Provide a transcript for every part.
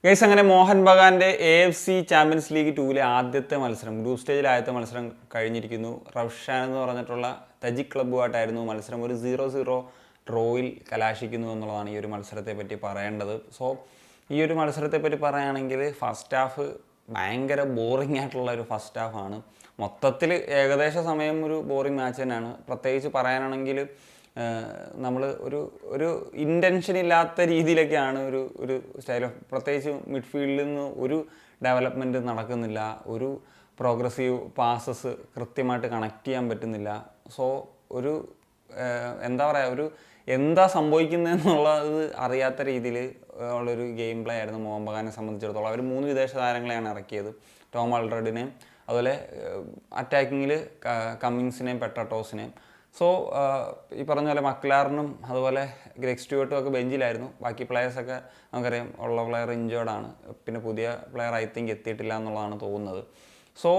Guys അങ്ങനെ Mohan ബഗാന്റെ AFC champions league 2 ആദ്യത്തെ മത്സരം ഗ്രൂപ്പ് സ്റ്റേജിൽ ആദ്യത്തെ മത്സരം കഴിഞ്ഞിരിക്കുന്നു. റവ്ഷാൻ എന്ന് പറഞ്ഞിട്ടുള്ള തജിക് ക്ലബ്ബുമായിട്ടായിരുന്നു മത്സരം. ഒരു 0-0 ഡ്രോയിൽ കലാശിക്കുന്നു എന്നുള്ളതാണ് ഈ ഒരു മത്സരത്തെ പറ്റി പറയേണ്ടത്. സോ ഈ ഒരു മത്സരത്തെ പറ്റി പറയുകയാണെങ്കിൽ ഫസ്റ്റ് ഹാഫ് ഭയങ്കര ബോറിംഗ് ആയിട്ടുള്ള ഒരു ഫസ്റ്റ് ഹാഫാണ്. മൊത്തത്തിൽ ഏകദേശ സമയം ഒരു ബോറിംഗ് മാച്ച് തന്നെയാണ്. പ്രത്യേകിച്ച് പറയാനാണെങ്കിൽ നമ്മൾ ഒരു ഇൻറ്റൻഷൻ ഇല്ലാത്ത രീതിയിലൊക്കെയാണ് ഒരു സ്റ്റൈൽ ഓഫ്, പ്രത്യേകിച്ച് മിഡ്ഫീൽഡിൽ നിന്ന് ഒരു ഡെവലപ്മെൻറ്റ് നടക്കുന്നില്ല, ഒരു പ്രോഗ്രസീവ് പാസസ് കൃത്യമായിട്ട് കണക്ട് ചെയ്യാൻ പറ്റുന്നില്ല. സോ ഒരു എന്താ പറയുക, എന്താ സംഭവിക്കുന്നതെന്നുള്ളത് അറിയാത്ത രീതിയിൽ ഉള്ളൊരു ഗെയിം പ്ലേ ആയിരുന്നു മോഹൻ ബഗാനെ സംബന്ധിച്ചിടത്തോളം. അവർ 3 വിദേശ താരങ്ങളെയാണ് ഇറക്കിയത്. ടോം ആൾഡ്രഡിനെയും അതുപോലെ അറ്റാക്കിങ്ങിൽ കമ്മിങ്സിനെയും പെട്രട്ടോസിനെയും. സോ ഈ പറഞ്ഞ പോലെ മക്ലാറിനും അതുപോലെ ഗ്രെഗ് സ്റ്റുവർട്ടും ഒക്കെ ബെഞ്ചിലായിരുന്നു. ബാക്കി പ്ലെയേഴ്സൊക്കെ നമുക്കറിയാം, ഉള്ള പ്ലെയർ ഇഞ്ചേർഡാണ്. പിന്നെ പുതിയ പ്ലെയർ ഐ തിങ്ക് എത്തിയിട്ടില്ല എന്നുള്ളതാണ് തോന്നുന്നത്. സോ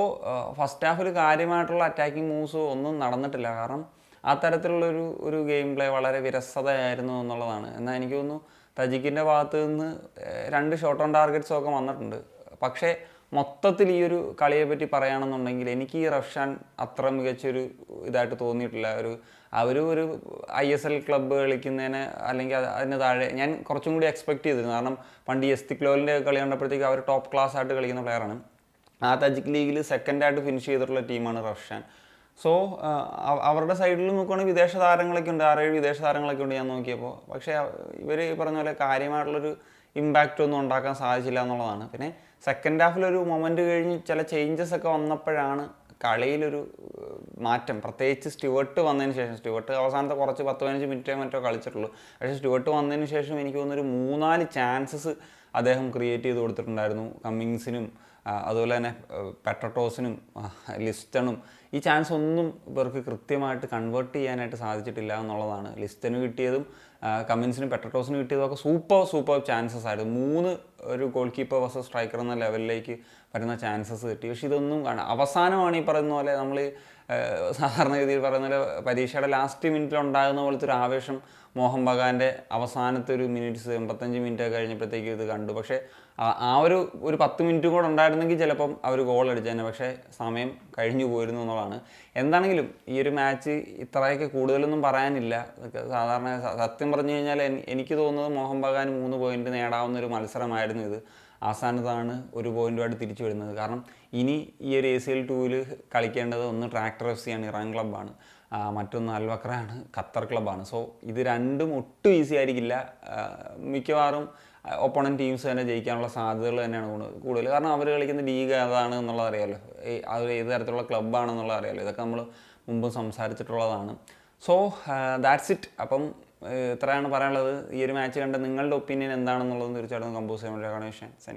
ഫസ്റ്റ് ഹാഫിൽ കാര്യമായിട്ടുള്ള അറ്റാക്കിംഗ് മൂവ്സ് ഒന്നും നടന്നിട്ടില്ല. കാരണം ആ തരത്തിലുള്ളൊരു ഗെയിം പ്ലേ വളരെ വിരസതയായിരുന്നു എന്നുള്ളതാണ്. എന്നാൽ എനിക്ക് തോന്നുന്നു തജിക്കിൻ്റെ ഭാഗത്ത് നിന്ന് 2 ഷോട്ട് ഓൺ ടാർഗറ്റ്സും ഒക്കെ വന്നിട്ടുണ്ട്. പക്ഷേ മൊത്തത്തിൽ ഈ ഒരു കളിയെ പറ്റി പറയുകയാണെന്നുണ്ടെങ്കിൽ എനിക്ക് ഈ റവ്ഷാൻ അത്ര മികച്ചൊരു ഇതായിട്ട് തോന്നിയിട്ടില്ല. ഒരു ISL ക്ലബ്ബ് കളിക്കുന്നതിന് അല്ലെങ്കിൽ അതിന് താഴെ ഞാൻ കുറച്ചും കൂടി എക്സ്പെക്ട് ചെയ്തിരുന്നു. കാരണം പണ്ട് ഈ എസ്തിക്ലോലിൻ്റെ കളി കണ്ടപ്പോഴത്തേക്ക് അവർ ടോപ്പ് ക്ലാസ് ആയിട്ട് കളിക്കുന്ന പ്ലെയറാണ്. ആ തജിക് ലീഗിൽ സെക്കൻഡായിട്ട് ഫിനിഷ് ചെയ്തിട്ടുള്ള ടീമാണ് റവ്ഷാൻ. സോ അവരുടെ സൈഡിൽ നോക്കുകയാണെങ്കിൽ വിദേശ താരങ്ങളൊക്കെ ഉണ്ട്, 6-7 വിദേശ താരങ്ങളൊക്കെ ഉണ്ട് ഞാൻ നോക്കിയപ്പോൾ. പക്ഷേ ഇവർ പറഞ്ഞ പോലെ കാര്യമായിട്ടുള്ളൊരു ഇമ്പാക്റ്റ് ഒന്നും ഉണ്ടാക്കാൻ സാധിച്ചില്ല എന്നുള്ളതാണ്. പിന്നെ സെക്കൻഡ് ഹാഫിലൊരു മൊമെൻറ്റ് കഴിഞ്ഞ് ചില ചേഞ്ചസ് ഒക്കെ വന്നപ്പോഴാണ് കളിയിലൊരു മാറ്റം. പ്രത്യേകിച്ച് സ്റ്റുവർട്ട് വന്നതിന് ശേഷം, സ്റ്റുവർട്ട് അവസാനത്തെ കുറച്ച് 10-15 മിനിറ്റേ മറ്റോ കളിച്ചിട്ടുള്ളൂ. പക്ഷേ സ്റ്റുവർട്ട് വന്നതിന് ശേഷം എനിക്ക് തോന്നുന്നൊരു 3-4 ചാൻസസ് അദ്ദേഹം ക്രിയേറ്റ് ചെയ്ത് കൊടുത്തിട്ടുണ്ടായിരുന്നു കമ്മിങ്സിനും അതുപോലെ തന്നെ പെട്രട്ടോസിനും ലിസ്റ്റണും. ഈ ചാൻസ് ഒന്നും ഇവർക്ക് കൃത്യമായിട്ട് കൺവേർട്ട് ചെയ്യാനായിട്ട് സാധിച്ചിട്ടില്ല എന്നുള്ളതാണ്. ലിസ്റ്റന് കിട്ടിയതും കമ്മിൻസിനും പെട്രട്ടോസിനും കിട്ടിയതും ഒക്കെ സൂപ്പർ ചാൻസസ് ആയിരുന്നു. 3 ഒരു ഗോൾ കീപ്പർ വേഴ്സസ് സ്ട്രൈക്കർ എന്ന ലെവലിലേക്ക് വരുന്ന ചാൻസസ് കിട്ടി. പക്ഷെ ഇതൊന്നും അവസാനമാണ് ഈ പറയുന്ന പോലെ നമ്മൾ സാധാരണ രീതിയിൽ പറയുന്ന പോലെ പരീക്ഷയുടെ ലാസ്റ്റ് മിനിറ്റിൽ ഉണ്ടാകുന്ന പോലത്തെ ഒരു ആവേശം മോഹൻ ബഗാൻ്റെ അവസാനത്തെ ഒരു മിനിറ്റ്സ് 85 മിനിറ്റ് കഴിഞ്ഞപ്പോഴത്തേക്ക് ഇത് കണ്ടു. പക്ഷേ ആ ഒരു 10 മിനിറ്റ് കൂടെ ഉണ്ടായിരുന്നെങ്കിൽ ചിലപ്പം അവർ ഗോൾ അടിച്ചേനെ. പക്ഷേ സമയം കഴിഞ്ഞു പോയിരുന്നു എന്നുള്ളതാണ്. എന്താണെങ്കിലും ഈ ഒരു മാച്ച് ഇത്രയൊക്കെ കൂടുതലൊന്നും പറയാനില്ല. സാധാരണ സത്യം പറഞ്ഞു കഴിഞ്ഞാൽ എനിക്ക് തോന്നുന്നത് മോഹൻ ബഗാൻ 3 പോയിന്റ് നേടാവുന്ന ഒരു മത്സരമായിരുന്നു ഇത്. അവസാനത്താണ് 1 പോയിന്റുമായിട്ട് തിരിച്ചു വരുന്നത്. കാരണം ഇനി ഈ ഒരു ACL 2-ൽ കളിക്കേണ്ടത് ഒന്ന് ട്രാക്ടർ FC ആണ്, ഇറാൻ ക്ലബ്ബാണ്. മറ്റൊന്ന് അൽ വക്രയാണ്, ഖത്തർ ക്ലബ്ബാണ്. സോ ഇത് രണ്ടും ഒട്ടും ഈസി ആയിരിക്കില്ല. മിക്കവാറും ഒപ്പോണൻറ്റ് ടീംസ് തന്നെ ജയിക്കാനുള്ള സാധ്യതകൾ തന്നെയാണ് കൂടുതൽ. കാരണം അവർ കളിക്കുന്ന ലീഗ് ഏതാണ് എന്നുള്ളത് അറിയാമല്ലോ, അവർ ഏത് തരത്തിലുള്ള ക്ലബ്ബാണെന്നുള്ളത് അറിയാമല്ലോ. ഇതൊക്കെ നമ്മൾ മുമ്പ് സംസാരിച്ചിട്ടുള്ളതാണ്. So that's it. അപ്പം ഇത്രയാണ് പറയാനുള്ളത്. ഈ ഒരു മാച്ച് കണ്ട നിങ്ങളുടെ ഒപ്പീനിയൻ എന്താണെന്നുള്ളത് തീർച്ചയായിട്ടും കമ്പോസ് ചെയ്യാൻ വേണ്ടി സനി.